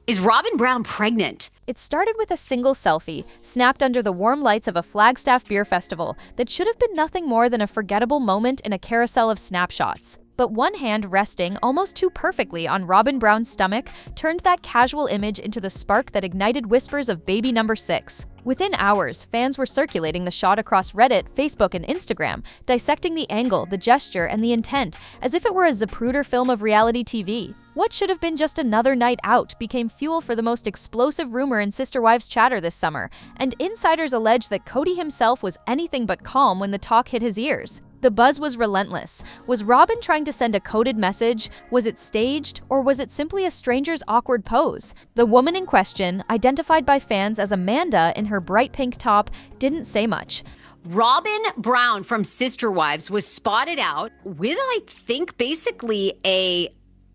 Is Robyn Brown pregnant? It started with a single selfie, snapped under the warm lights of a Flagstaff beer festival that should have been nothing more than a forgettable moment in a carousel of snapshots. But one hand resting almost too perfectly on Robyn Brown's stomach turned that casual image into the spark that ignited whispers of baby number 6. Within hours, fans were circulating the shot across Reddit, Facebook, and Instagram, dissecting the angle, the gesture, and the intent, as if it were a Zapruder film of reality TV. What should have been just another night out became fuel for the most explosive rumor in Sister Wives chatter this summer, and insiders allege that Kody himself was anything but calm when the talk hit his ears. The buzz was relentless. Was Robyn trying to send a coded message? Was it staged? Or was it simply a stranger's awkward pose? The woman in question, identified by fans as Amanda in her bright pink top, didn't say much. Robyn Brown from Sister Wives was spotted out with, I think, basically a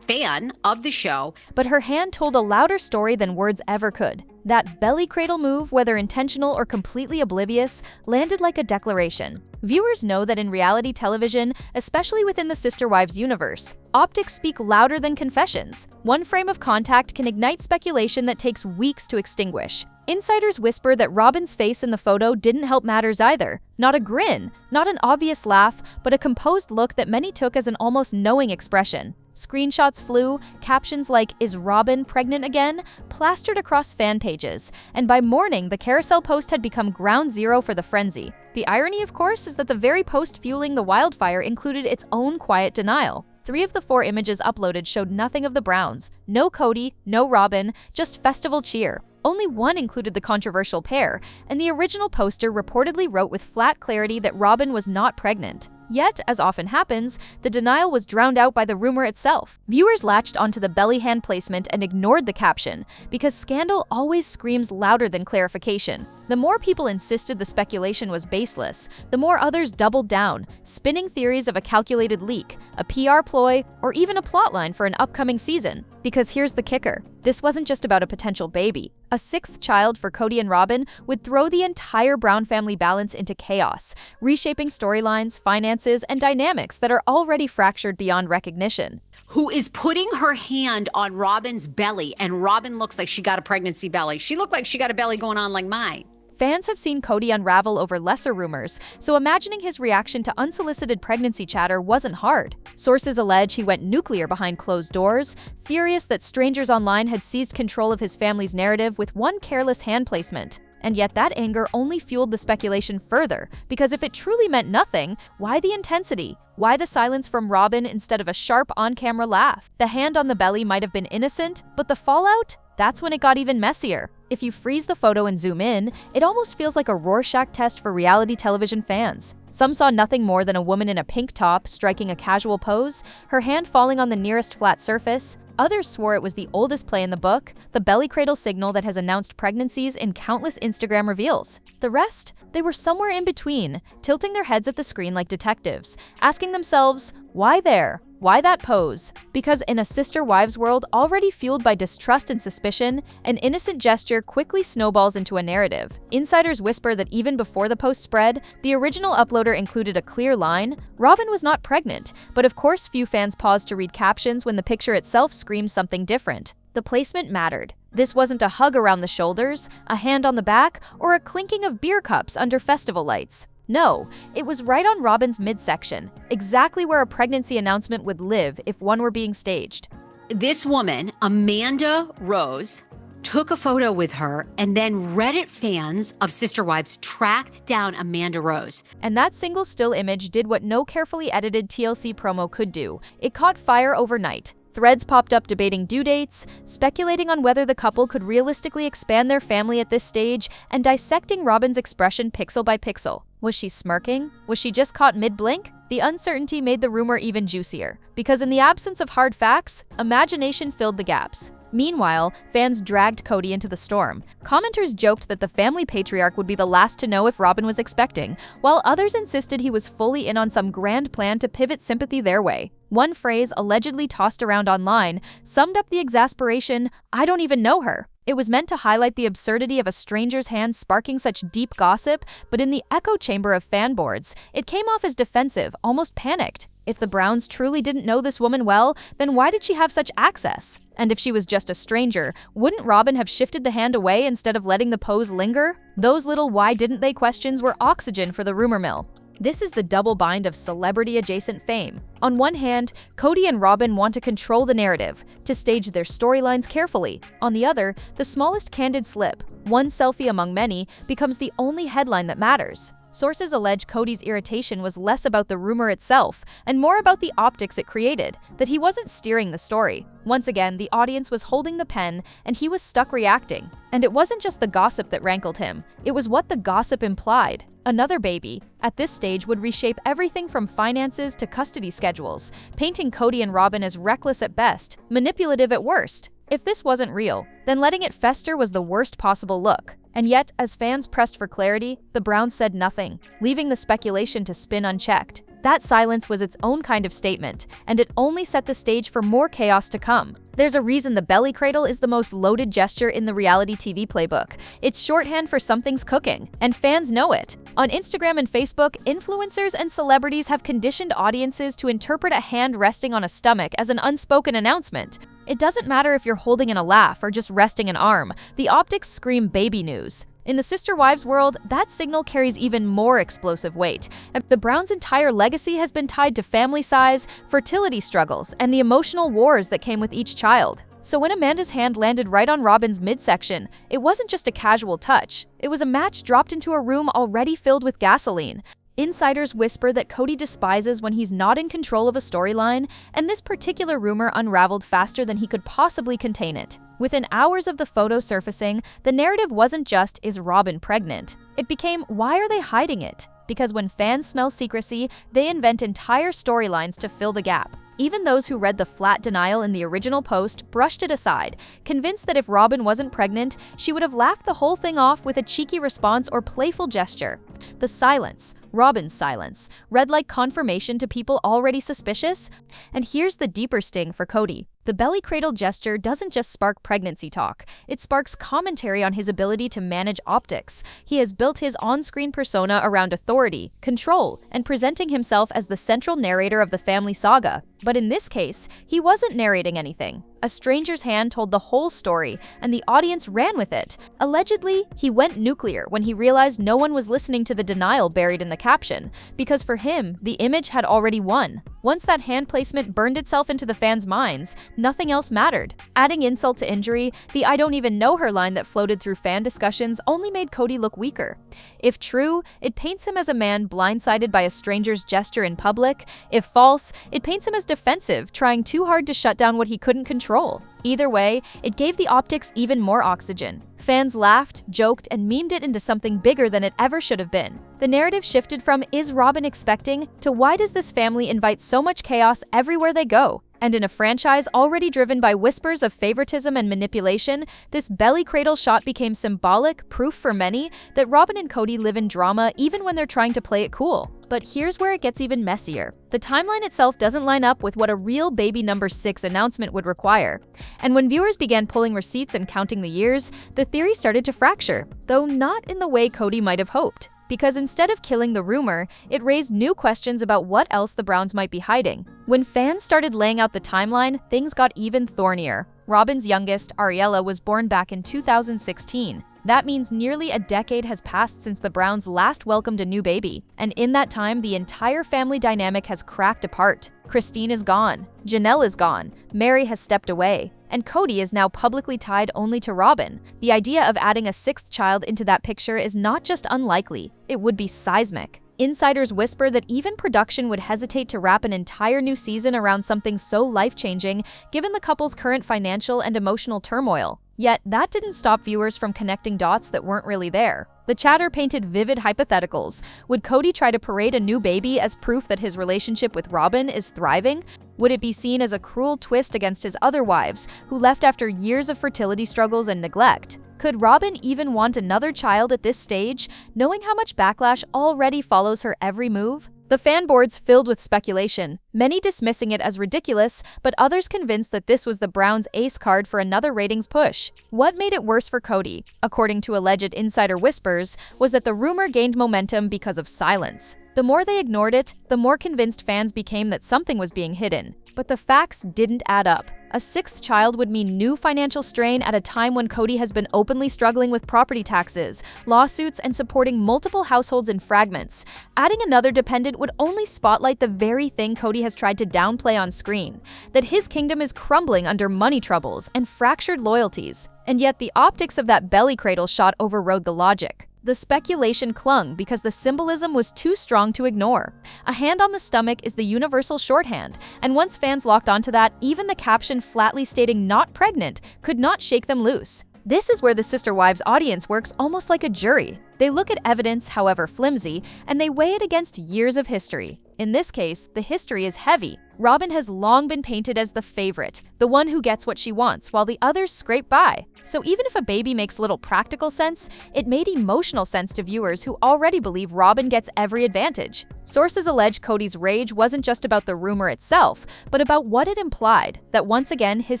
fan of the show. But her hand told a louder story than words ever could. That Belly-Cradle move, whether intentional or completely oblivious, landed like a declaration. Viewers know that in reality television, especially within the Sister Wives universe, optics speak louder than confessions. One frame of contact can ignite speculation that takes weeks to extinguish. Insiders whisper that Robyn's face in the photo didn't help matters either. Not a grin, not an obvious laugh, but a composed look that many took as an almost knowing expression. Screenshots flew, captions like, "Is Robyn pregnant again?" plastered across fan pages, and by morning, the carousel post had become ground zero for the frenzy. The irony, of course, is that the very post fueling the wildfire included its own quiet denial. 3 of the 4 images uploaded showed nothing of the Browns. No Kody, no Robyn, just festival cheer. Only one included the controversial pair, and the original poster reportedly wrote with flat clarity that Robyn was not pregnant. Yet, as often happens, the denial was drowned out by the rumor itself. Viewers latched onto the belly hand placement and ignored the caption, because scandal always screams louder than clarification. The more people insisted the speculation was baseless, the more others doubled down, spinning theories of a calculated leak, a PR ploy, or even a plotline for an upcoming season. Because here's the kicker. This wasn't just about a potential baby. A 6th child for Kody and Robyn would throw the entire Brown family balance into chaos, reshaping storylines, finances, and dynamics that are already fractured beyond recognition. Who is putting her hand on Robyn's belly, and Robyn looks like she got a pregnancy belly. She looked like she got a belly going on like mine. Fans have seen Kody unravel over lesser rumors, so imagining his reaction to unsolicited pregnancy chatter wasn't hard. Sources allege he went nuclear behind closed doors, furious that strangers online had seized control of his family's narrative with one careless hand placement. And yet that anger only fueled the speculation further, because if it truly meant nothing, why the intensity? Why the silence from Robyn instead of a sharp on-camera laugh? The hand on the belly might have been innocent, but the fallout? That's when it got even messier. If you freeze the photo and zoom in, it almost feels like a Rorschach test for reality television fans. Some saw nothing more than a woman in a pink top striking a casual pose, her hand falling on the nearest flat surface. Others swore it was the oldest play in the book, the Belly-Cradle signal that has announced pregnancies in countless Instagram reveals. The rest? They were somewhere in between, tilting their heads at the screen like detectives, asking themselves, why there? Why that pose? Because in a Sister Wives world already fueled by distrust and suspicion, an innocent gesture quickly snowballs into a narrative. Insiders whisper that even before the post spread, the original uploader included a clear line: Robyn was not pregnant, but of course few fans paused to read captions when the picture itself screams something different. The placement mattered. This wasn't a hug around the shoulders, a hand on the back, or a clinking of beer cups under festival lights. No, it was right on Robyn's midsection, exactly where a pregnancy announcement would live if one were being staged. This woman, Amanda Rose, took a photo with her, and then Reddit fans of Sister Wives tracked down Amanda Rose. And that single still image did what no carefully edited TLC promo could do. It caught fire overnight. Threads popped up debating due dates, speculating on whether the couple could realistically expand their family at this stage, and dissecting Robyn's expression pixel by pixel. Was she smirking? Was she just caught mid-blink? The uncertainty made the rumor even juicier, because in the absence of hard facts, imagination filled the gaps. Meanwhile, fans dragged Kody into the storm. Commenters joked that the family patriarch would be the last to know if Robyn was expecting, while others insisted he was fully in on some grand plan to pivot sympathy their way. One phrase allegedly tossed around online summed up the exasperation, "I don't even know her." It was meant to highlight the absurdity of a stranger's hand sparking such deep gossip, but in the echo chamber of fan boards, it came off as defensive, almost panicked. If the Browns truly didn't know this woman well, then why did she have such access? And if she was just a stranger, wouldn't Robyn have shifted the hand away instead of letting the pose linger? Those little why didn't they questions were oxygen for the rumor mill. This is the double bind of celebrity-adjacent fame. On one hand, Kody and Robyn want to control the narrative, to stage their storylines carefully. On the other, the smallest candid slip, one selfie among many, becomes the only headline that matters. Sources allege Kody's irritation was less about the rumor itself and more about the optics it created, that he wasn't steering the story. Once again, the audience was holding the pen and he was stuck reacting. And it wasn't just the gossip that rankled him, it was what the gossip implied. Another baby, at this stage, would reshape everything from finances to custody schedules, painting Kody and Robyn as reckless at best, manipulative at worst. If this wasn't real, then letting it fester was the worst possible look. And yet, as fans pressed for clarity, the Browns said nothing, leaving the speculation to spin unchecked. That silence was its own kind of statement, and it only set the stage for more chaos to come. There's a reason the Belly-Cradle is the most loaded gesture in the reality TV playbook. It's shorthand for something's cooking, and fans know it. On Instagram and Facebook, influencers and celebrities have conditioned audiences to interpret a hand resting on a stomach as an unspoken announcement. It doesn't matter if you're holding in a laugh or just resting an arm, the optics scream baby news. In the Sister Wives world, that signal carries even more explosive weight. The Browns' entire legacy has been tied to family size, fertility struggles, and the emotional wars that came with each child. So when Amanda's hand landed right on Robyn's midsection, it wasn't just a casual touch. It was a match dropped into a room already filled with gasoline. Insiders whisper that Kody despises when he's not in control of a storyline, and this particular rumor unraveled faster than he could possibly contain it. Within hours of the photo surfacing, the narrative wasn't just, is Robyn pregnant? It became, why are they hiding it? Because when fans smell secrecy, they invent entire storylines to fill the gap. Even those who read the flat denial in the original post brushed it aside, convinced that if Robyn wasn't pregnant, she would have laughed the whole thing off with a cheeky response or playful gesture. The silence, Robyn's silence, read like confirmation to people already suspicious. And here's the deeper sting for Kody. The Belly-Cradle gesture doesn't just spark pregnancy talk, it sparks commentary on his ability to manage optics. He has built his on-screen persona around authority, control, and presenting himself as the central narrator of the family saga. But in this case, he wasn't narrating anything. A stranger's hand told the whole story, and the audience ran with it. Allegedly, he went nuclear when he realized no one was listening to the denial buried in the caption, because for him, the image had already won. Once that hand placement burned itself into the fans' minds, nothing else mattered. Adding insult to injury, the "I don't even know her" line that floated through fan discussions only made Kody look weaker. If true, it paints him as a man blindsided by a stranger's gesture in public. If false, it paints him as defensive, trying too hard to shut down what he couldn't control. Either way, it gave the optics even more oxygen. Fans laughed, joked, and memed it into something bigger than it ever should have been. The narrative shifted from "is Robyn expecting?" to "why does this family invite so much chaos everywhere they go?" And in a franchise already driven by whispers of favoritism and manipulation, this Belly-Cradle shot became symbolic proof for many that Robyn and Kody live in drama even when they're trying to play it cool. But here's where it gets even messier. The timeline itself doesn't line up with what a real baby number 6 announcement would require. And when viewers began pulling receipts and counting the years, the theory started to fracture, though not in the way Kody might have hoped. Because instead of killing the rumor, it raised new questions about what else the Browns might be hiding. When fans started laying out the timeline, things got even thornier. Robyn's youngest, Ariella, was born back in 2016. That means nearly a decade has passed since the Browns last welcomed a new baby. And in that time, the entire family dynamic has cracked apart. Christine is gone. Janelle is gone. Mary has stepped away. And Kody is now publicly tied only to Robyn. The idea of adding a 6th child into that picture is not just unlikely, it would be seismic. Insiders whisper that even production would hesitate to wrap an entire new season around something so life-changing, given the couple's current financial and emotional turmoil. Yet, that didn't stop viewers from connecting dots that weren't really there. The chatter painted vivid hypotheticals. Would Kody try to parade a new baby as proof that his relationship with Robyn is thriving? Would it be seen as a cruel twist against his other wives, who left after years of fertility struggles and neglect? Could Robyn even want another child at this stage, knowing how much backlash already follows her every move? The fan boards filled with speculation, many dismissing it as ridiculous, but others convinced that this was the Browns' ace card for another ratings push. What made it worse for Kody, according to alleged insider whispers, was that the rumor gained momentum because of silence. The more they ignored it, the more convinced fans became that something was being hidden. But the facts didn't add up. A sixth child would mean new financial strain at a time when Kody has been openly struggling with property taxes, lawsuits, and supporting multiple households in fragments. Adding another dependent would only spotlight the very thing Kody has tried to downplay on screen, that his kingdom is crumbling under money troubles and fractured loyalties. And yet the optics of that Belly-Cradle shot overrode the logic. The speculation clung because the symbolism was too strong to ignore. A hand on the stomach is the universal shorthand, and once fans locked onto that, even the caption flatly stating "not pregnant" could not shake them loose. This is where the Sister Wives audience works almost like a jury. They look at evidence, however flimsy, and they weigh it against years of history. In this case, the history is heavy. Robyn has long been painted as the favorite, the one who gets what she wants, while the others scrape by. So even if a baby makes little practical sense, it made emotional sense to viewers who already believe Robyn gets every advantage. Sources allege Kody's rage wasn't just about the rumor itself, but about what it implied, that once again his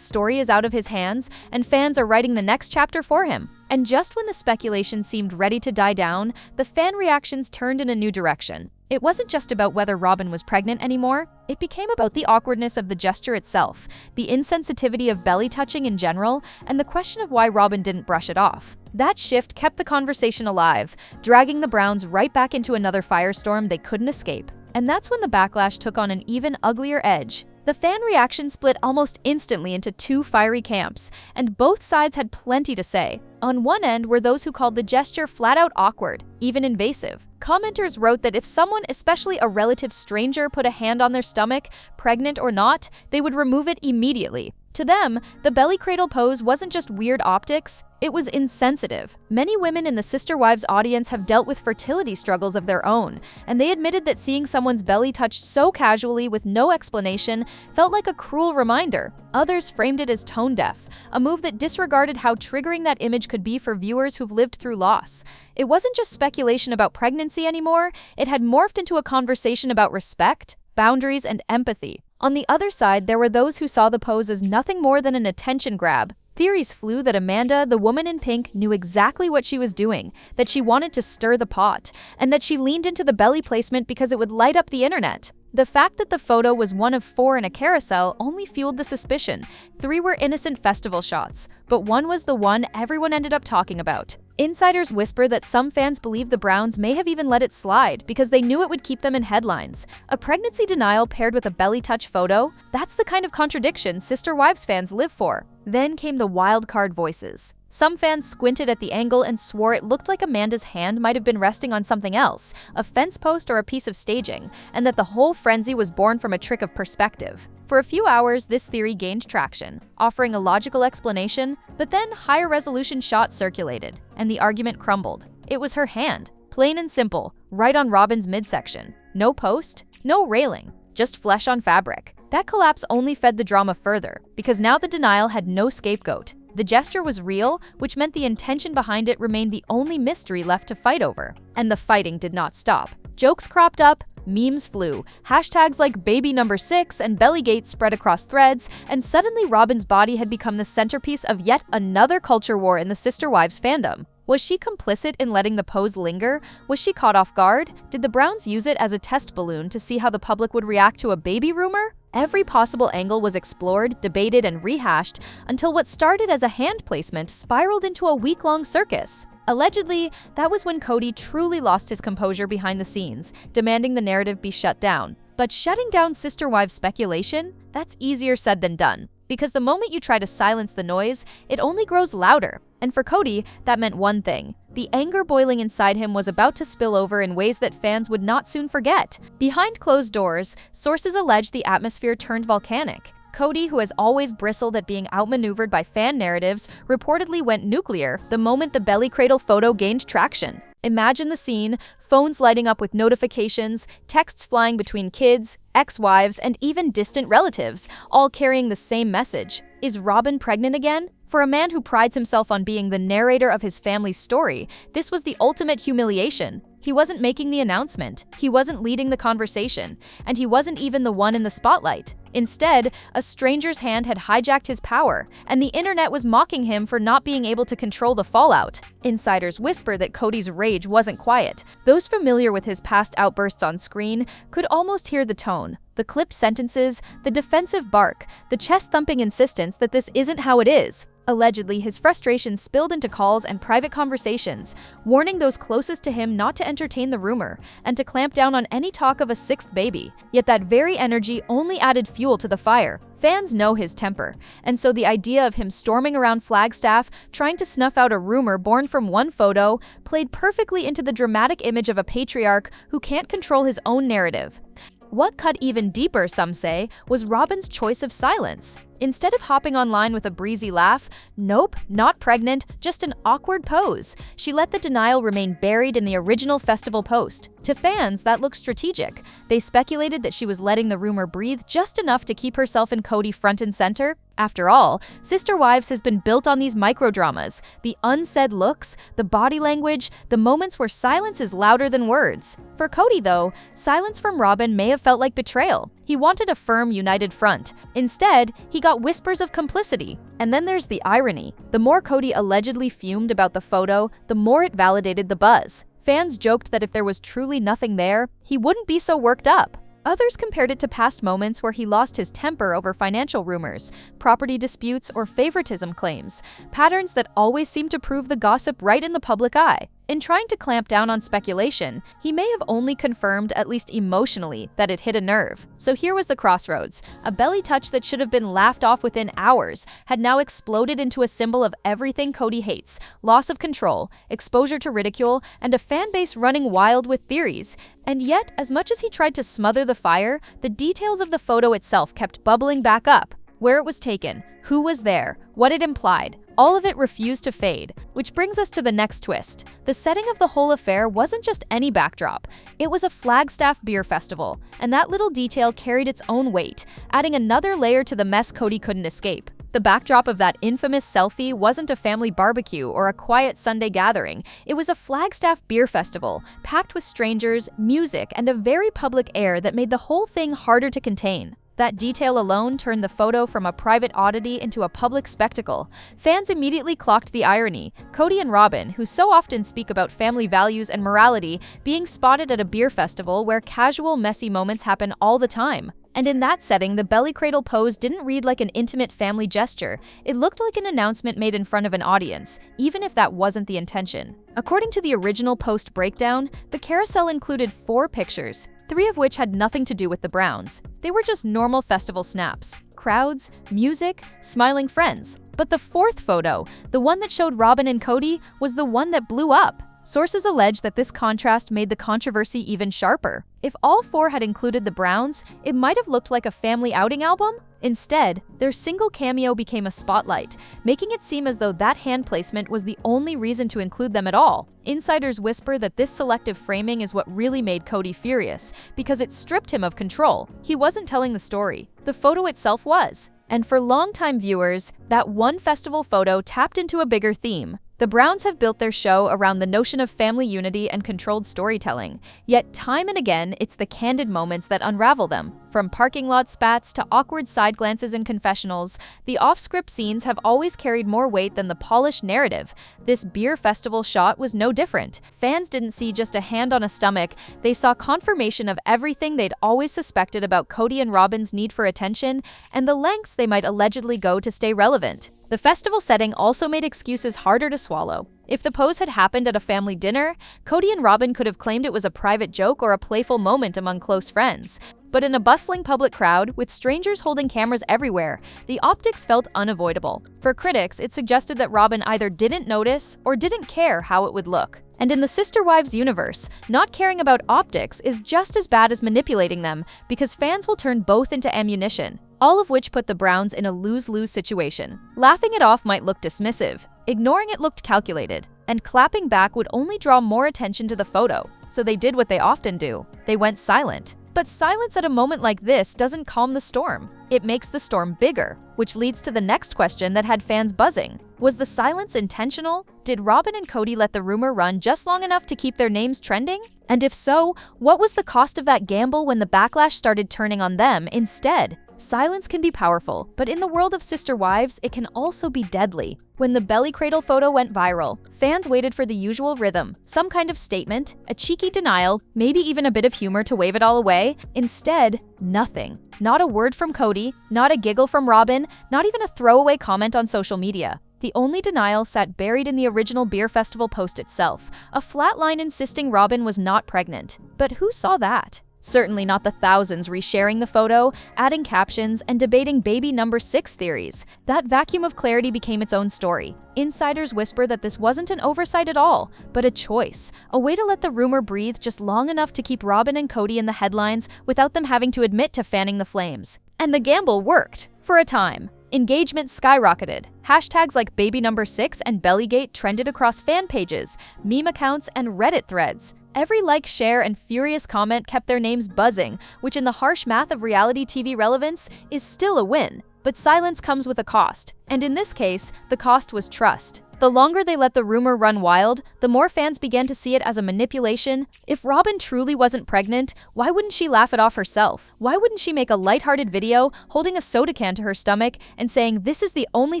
story is out of his hands and fans are writing the next chapter for him. And just when the speculation seemed ready to die down, the fan reactions turned in a new direction. It wasn't just about whether Robyn was pregnant anymore, it became about the awkwardness of the gesture itself, the insensitivity of belly touching in general, and the question of why Robyn didn't brush it off. That shift kept the conversation alive, dragging the Browns right back into another firestorm they couldn't escape. And that's when the backlash took on an even uglier edge. The fan reaction split almost instantly into two fiery camps, and both sides had plenty to say. On one end were those who called the gesture flat-out awkward, even invasive. Commenters wrote that if someone, especially a relative stranger, put a hand on their stomach, pregnant or not, they would remove it immediately. To them, the Belly-Cradle pose wasn't just weird optics, it was insensitive. Many women in the Sister Wives audience have dealt with fertility struggles of their own, and they admitted that seeing someone's belly touched so casually with no explanation felt like a cruel reminder. Others framed it as tone-deaf, a move that disregarded how triggering that image could be for viewers who've lived through loss. It wasn't just speculation about pregnancy anymore, it had morphed into a conversation about respect, boundaries, and empathy. On the other side, there were those who saw the pose as nothing more than an attention grab. Theories flew that Amanda, the woman in pink, knew exactly what she was doing, that she wanted to stir the pot, and that she leaned into the belly placement because it would light up the internet. The fact that the photo was one of 4 in a carousel only fueled the suspicion. 3 were innocent festival shots, but one was the one everyone ended up talking about. Insiders whisper that some fans believe the Browns may have even let it slide because they knew it would keep them in headlines. A pregnancy denial paired with a belly touch photo? That's the kind of contradiction Sister Wives fans live for. Then came the wild card voices. Some fans squinted at the angle and swore it looked like Amanda's hand might have been resting on something else, a fence post or a piece of staging, and that the whole frenzy was born from a trick of perspective. For a few hours, this theory gained traction, offering a logical explanation, but then higher resolution shots circulated, and the argument crumbled. It was her hand, plain and simple, right on Robyn's midsection. No post, no railing, just flesh on fabric. That collapse only fed the drama further, because now the denial had no scapegoat. The gesture was real, which meant the intention behind it remained the only mystery left to fight over. And the fighting did not stop. Jokes cropped up, memes flew, hashtags like baby number 6 and Bellygate spread across threads, and suddenly Robyn's body had become the centerpiece of yet another culture war in the Sister Wives fandom. Was she complicit in letting the pose linger? Was she caught off guard? Did the Browns use it as a test balloon to see how the public would react to a baby rumor? Every possible angle was explored, debated, and rehashed until what started as a hand placement spiraled into a week-long circus. Allegedly, that was when Kody truly lost his composure behind the scenes, demanding the narrative be shut down. But shutting down Sister Wives speculation? That's easier said than done. Because the moment you try to silence the noise, it only grows louder. And for Kody, that meant one thing. The anger boiling inside him was about to spill over in ways that fans would not soon forget. Behind closed doors, sources allege the atmosphere turned volcanic. Kody, who has always bristled at being outmaneuvered by fan narratives, reportedly went nuclear the moment the Belly-Cradle photo gained traction. Imagine the scene, phones lighting up with notifications, texts flying between kids, ex-wives, and even distant relatives, all carrying the same message. Is Robyn pregnant again? For a man who prides himself on being the narrator of his family's story, this was the ultimate humiliation. He wasn't making the announcement, he wasn't leading the conversation, and he wasn't even the one in the spotlight. Instead, a stranger's hand had hijacked his power, and the internet was mocking him for not being able to control the fallout. Insiders whisper that Cody's rage wasn't quiet. Those familiar with his past outbursts on screen could almost hear the tone, the clipped sentences, the defensive bark, the chest-thumping insistence that this isn't how it is. Allegedly, his frustration spilled into calls and private conversations, warning those closest to him not to entertain the rumor and to clamp down on any talk of a sixth baby. Yet that very energy only added fuel to the fire. Fans know his temper, and so the idea of him storming around Flagstaff, trying to snuff out a rumor born from one photo, played perfectly into the dramatic image of a patriarch who can't control his own narrative. What cut even deeper, some say, was Robyn's choice of silence. Instead of hopping online with a breezy laugh, nope, not pregnant, just an awkward pose, she let the denial remain buried in the original festival post. To fans, that looked strategic. They speculated that she was letting the rumor breathe just enough to keep herself and Cody front and center. After all, Sister Wives has been built on these microdramas, the unsaid looks, the body language, the moments where silence is louder than words. For Cody, though, silence from Robyn may have felt like betrayal. He wanted a firm, united front. Instead, he got whispers of complicity. And then there's the irony. The more Cody allegedly fumed about the photo, the more it validated the buzz. Fans joked that if there was truly nothing there, he wouldn't be so worked up. Others compared it to past moments where he lost his temper over financial rumors, property disputes, or favoritism claims, patterns that always seem to prove the gossip right in the public eye. In trying to clamp down on speculation, he may have only confirmed, at least emotionally, that it hit a nerve. So here was the crossroads. A belly touch that should have been laughed off within hours had now exploded into a symbol of everything Cody hates: loss of control, exposure to ridicule, and a fan base running wild with theories. And yet, as much as he tried to smother the fire, the details of the photo itself kept bubbling back up. Where it was taken, who was there, what it implied, all of it refused to fade. Which brings us to the next twist. The setting of the whole affair wasn't just any backdrop. It was a Flagstaff beer festival, and that little detail carried its own weight, adding another layer to the mess Cody couldn't escape. The backdrop of that infamous selfie wasn't a family barbecue or a quiet Sunday gathering. It was a Flagstaff beer festival, packed with strangers, music, and a very public air that made the whole thing harder to contain. That detail alone turned the photo from a private oddity into a public spectacle. Fans immediately clocked the irony. Cody and Robyn, who so often speak about family values and morality, being spotted at a beer festival where casual, messy moments happen all the time. And in that setting, the Belly-Cradle pose didn't read like an intimate family gesture. It looked like an announcement made in front of an audience, even if that wasn't the intention. According to the original post breakdown, the carousel included 4 pictures, 3 of which had nothing to do with the Browns. They were just normal festival snaps. Crowds, music, smiling friends. But the 4th photo, the one that showed Robyn and Cody, was the one that blew up. Sources allege that this contrast made the controversy even sharper. If all 4 had included the Browns, it might have looked like a family outing album. Instead, their single cameo became a spotlight, making it seem as though that hand placement was the only reason to include them at all. Insiders whisper that this selective framing is what really made Cody furious, because it stripped him of control. He wasn't telling the story. The photo itself was. And for longtime viewers, that one festival photo tapped into a bigger theme. The Browns have built their show around the notion of family unity and controlled storytelling. Yet time and again, it's the candid moments that unravel them. From parking lot spats to awkward side glances in confessionals, the off-script scenes have always carried more weight than the polished narrative. This beer festival shot was no different. Fans didn't see just a hand on a stomach, they saw confirmation of everything they'd always suspected about Cody and Robyn's need for attention and the lengths they might allegedly go to stay relevant. The festival setting also made excuses harder to swallow. If the pose had happened at a family dinner, Cody and Robyn could have claimed it was a private joke or a playful moment among close friends. But in a bustling public crowd, with strangers holding cameras everywhere, the optics felt unavoidable. For critics, it suggested that Robyn either didn't notice or didn't care how it would look. And in the Sister Wives universe, not caring about optics is just as bad as manipulating them, because fans will turn both into ammunition. All of which put the Browns in a lose-lose situation. Laughing it off might look dismissive, ignoring it looked calculated, and clapping back would only draw more attention to the photo. So they did what they often do. They went silent. But silence at a moment like this doesn't calm the storm. It makes the storm bigger, which leads to the next question that had fans buzzing. Was the silence intentional? Did Robyn and Cody let the rumor run just long enough to keep their names trending? And if so, what was the cost of that gamble when the backlash started turning on them instead? Silence can be powerful, but in the world of sister wives, it can also be deadly. When the Belly-Cradle photo went viral, fans waited for the usual rhythm, some kind of statement, a cheeky denial, maybe even a bit of humor to wave it all away. Instead, nothing. Not a word from Cody, not a giggle from Robyn, not even a throwaway comment on social media. The only denial sat buried in the original beer festival post itself, a flat line insisting Robyn was not pregnant. But who saw that? Certainly not the thousands resharing the photo, adding captions, and debating baby number 6 theories. That vacuum of clarity became its own story. Insiders whisper that this wasn't an oversight at all, but a choice, a way to let the rumor breathe just long enough to keep Robyn and Cody in the headlines without them having to admit to fanning the flames. And the gamble worked, for a time. Engagement skyrocketed. Hashtags like baby number 6 and Bellygate trended across fan pages, meme accounts, and Reddit threads. Every like, share, and furious comment kept their names buzzing, which in the harsh math of reality TV relevance is still a win. But silence comes with a cost, and in this case, the cost was trust. The longer they let the rumor run wild, the more fans began to see it as a manipulation. If Robyn truly wasn't pregnant, why wouldn't she laugh it off herself? Why wouldn't she make a lighthearted video holding a soda can to her stomach and saying, "This is the only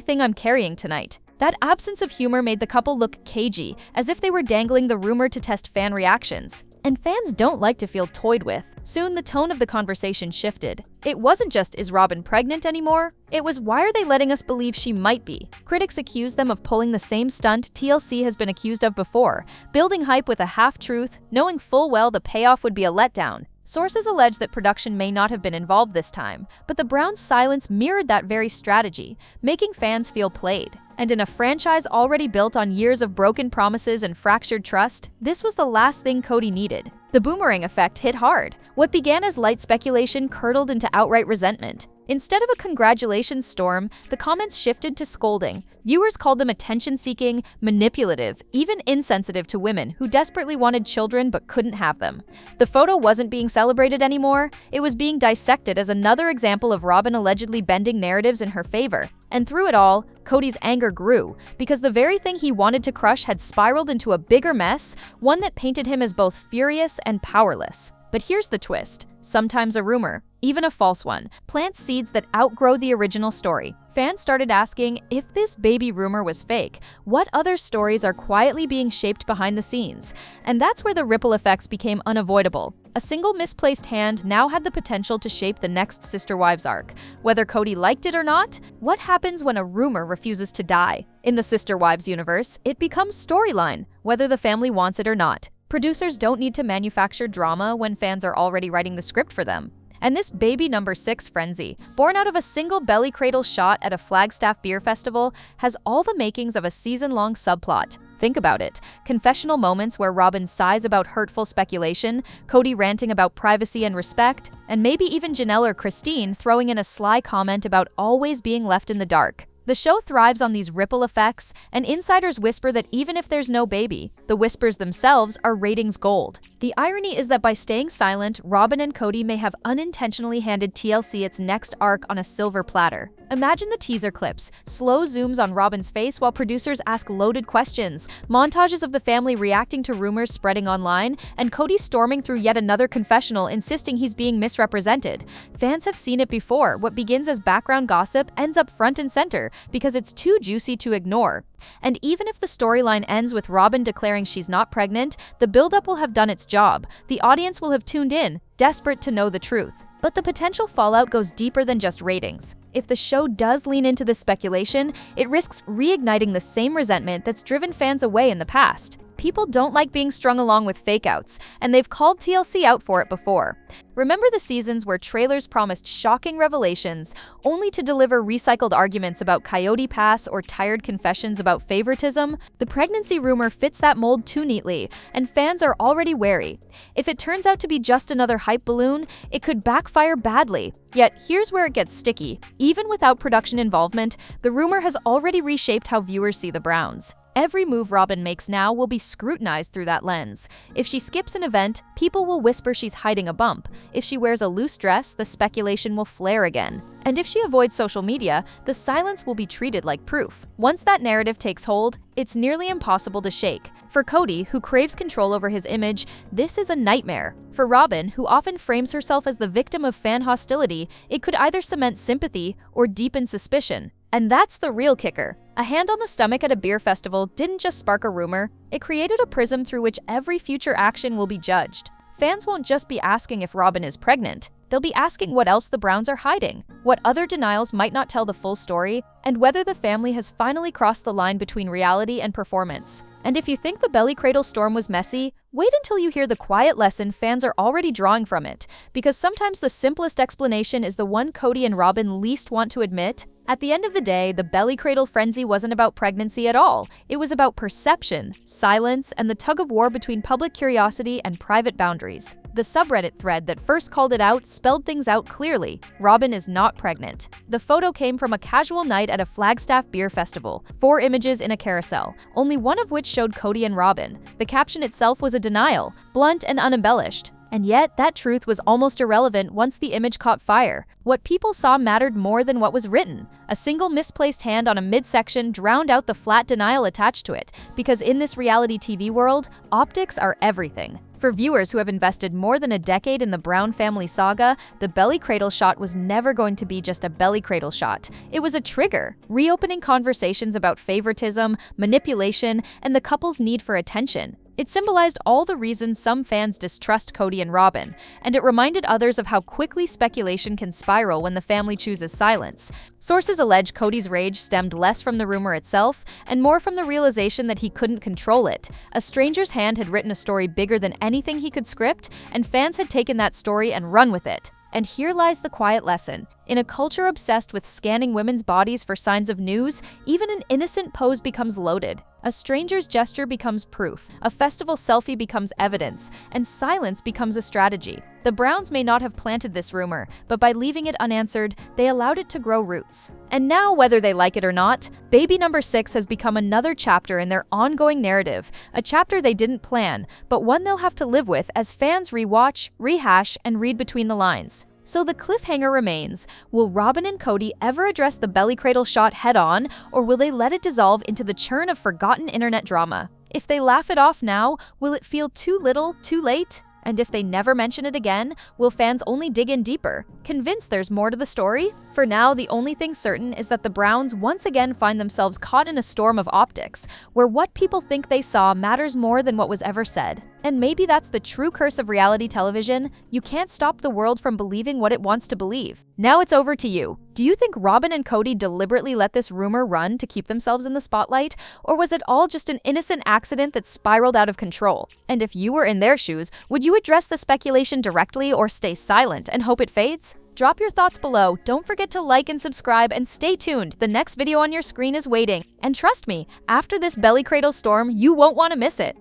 thing I'm carrying tonight"? That absence of humor made the couple look cagey, as if they were dangling the rumor to test fan reactions. And fans don't like to feel toyed with. Soon the tone of the conversation shifted. It wasn't just, "Is Robyn pregnant?" anymore. It was, "Why are they letting us believe she might be?" Critics accused them of pulling the same stunt TLC has been accused of before, building hype with a half-truth, knowing full well the payoff would be a letdown. Sources allege that production may not have been involved this time, but the Browns' silence mirrored that very strategy, making fans feel played. And in a franchise already built on years of broken promises and fractured trust, this was the last thing Cody needed. The boomerang effect hit hard. What began as light speculation curdled into outright resentment. Instead of a congratulations storm, the comments shifted to scolding. Viewers called them attention-seeking, manipulative, even insensitive to women who desperately wanted children but couldn't have them. The photo wasn't being celebrated anymore. It was being dissected as another example of Robyn allegedly bending narratives in her favor. And through it all, Cody's anger grew, because the very thing he wanted to crush had spiraled into a bigger mess, one that painted him as both furious and powerless. But here's the twist. Sometimes a rumor, even a false one, plants seeds that outgrow the original story. Fans started asking, if this baby rumor was fake, what other stories are quietly being shaped behind the scenes? And that's where the ripple effects became unavoidable. A single misplaced hand now had the potential to shape the next Sister Wives arc. Whether Cody liked it or not, what happens when a rumor refuses to die? In the Sister Wives universe, it becomes storyline, whether the family wants it or not. Producers don't need to manufacture drama when fans are already writing the script for them. And this baby number 6 frenzy, born out of a single Belly-Cradle shot at a Flagstaff beer festival, has all the makings of a season-long subplot. Think about it. Confessional moments where Robyn sighs about hurtful speculation, Cody ranting about privacy and respect, and maybe even Janelle or Christine throwing in a sly comment about always being left in the dark. The show thrives on these ripple effects, and insiders whisper that even if there's no baby, the whispers themselves are ratings gold. The irony is that by staying silent, Robyn and Cody may have unintentionally handed TLC its next arc on a silver platter. Imagine the teaser clips, slow zooms on Robyn's face while producers ask loaded questions, montages of the family reacting to rumors spreading online, and Cody storming through yet another confessional insisting he's being misrepresented. Fans have seen it before. What begins as background gossip ends up front and center because it's too juicy to ignore. And even if the storyline ends with Robyn declaring she's not pregnant, the buildup will have done its job. The audience will have tuned in, desperate to know the truth. But the potential fallout goes deeper than just ratings. If the show does lean into this speculation, it risks reigniting the same resentment that's driven fans away in the past. People don't like being strung along with fake-outs, and they've called TLC out for it before. Remember the seasons where trailers promised shocking revelations, only to deliver recycled arguments about Coyote Pass or tired confessions about favoritism? The pregnancy rumor fits that mold too neatly, and fans are already wary. If it turns out to be just another hype balloon, it could backfire badly. Yet here's where it gets sticky. Even without production involvement, the rumor has already reshaped how viewers see the Browns. Every move Robyn makes now will be scrutinized through that lens. If she skips an event, people will whisper she's hiding a bump. If she wears a loose dress, the speculation will flare again. And if she avoids social media, the silence will be treated like proof. Once that narrative takes hold, it's nearly impossible to shake. For Kody, who craves control over his image, this is a nightmare. For Robyn, who often frames herself as the victim of fan hostility, it could either cement sympathy or deepen suspicion. And that's the real kicker. A hand on the stomach at a beer festival didn't just spark a rumor, it created a prism through which every future action will be judged. Fans won't just be asking if Robyn is pregnant, they'll be asking what else the Browns are hiding, what other denials might not tell the full story, and whether the family has finally crossed the line between reality and performance. And if you think the Belly-Cradle storm was messy, wait until you hear the quiet lesson fans are already drawing from it, because sometimes the simplest explanation is the one Kody and Robyn least want to admit. At the end of the day, the Belly-Cradle frenzy wasn't about pregnancy at all. It was about perception, silence, and the tug-of-war between public curiosity and private boundaries. The subreddit thread that first called it out spelled things out clearly. Robyn is not pregnant. The photo came from a casual night at a Flagstaff beer festival, 4 images in a carousel, only one of which showed Kody and Robyn. The caption itself was a denial, blunt and unembellished. And yet, that truth was almost irrelevant once the image caught fire. What people saw mattered more than what was written. A single misplaced hand on a midsection drowned out the flat denial attached to it, because in this reality TV world, optics are everything. For viewers who have invested more than a decade in the Brown family saga, the Belly-Cradle shot was never going to be just a Belly-Cradle shot. It was a trigger, reopening conversations about favoritism, manipulation, and the couple's need for attention. It symbolized all the reasons some fans distrust Kody and Robyn, and it reminded others of how quickly speculation can spiral when the family chooses silence. Sources allege Kody's rage stemmed less from the rumor itself and more from the realization that he couldn't control it. A stranger's hand had written a story bigger than anything he could script, and fans had taken that story and run with it. And here lies the quiet lesson. In a culture obsessed with scanning women's bodies for signs of news, even an innocent pose becomes loaded. A stranger's gesture becomes proof, a festival selfie becomes evidence, and silence becomes a strategy. The Browns may not have planted this rumor, but by leaving it unanswered, they allowed it to grow roots. And now, whether they like it or not, baby number 6 has become another chapter in their ongoing narrative, a chapter they didn't plan, but one they'll have to live with as fans rewatch, rehash, and read between the lines. So the cliffhanger remains. Will Robyn and Kody ever address the Belly-Cradle shot head-on, or will they let it dissolve into the churn of forgotten internet drama? If they laugh it off now, will it feel too little, too late? And if they never mention it again, will fans only dig in deeper, convinced there's more to the story? For now, the only thing certain is that the Browns once again find themselves caught in a storm of optics, where what people think they saw matters more than what was ever said. And maybe that's the true curse of reality television. You can't stop the world from believing what it wants to believe. Now it's over to you. Do you think Robyn and Kody deliberately let this rumor run to keep themselves in the spotlight? Or was it all just an innocent accident that spiraled out of control? And if you were in their shoes, would you address the speculation directly or stay silent and hope it fades? Drop your thoughts below. Don't forget to like and subscribe, and stay tuned. The next video on your screen is waiting. And trust me, after this Belly-Cradle storm, you won't want to miss it.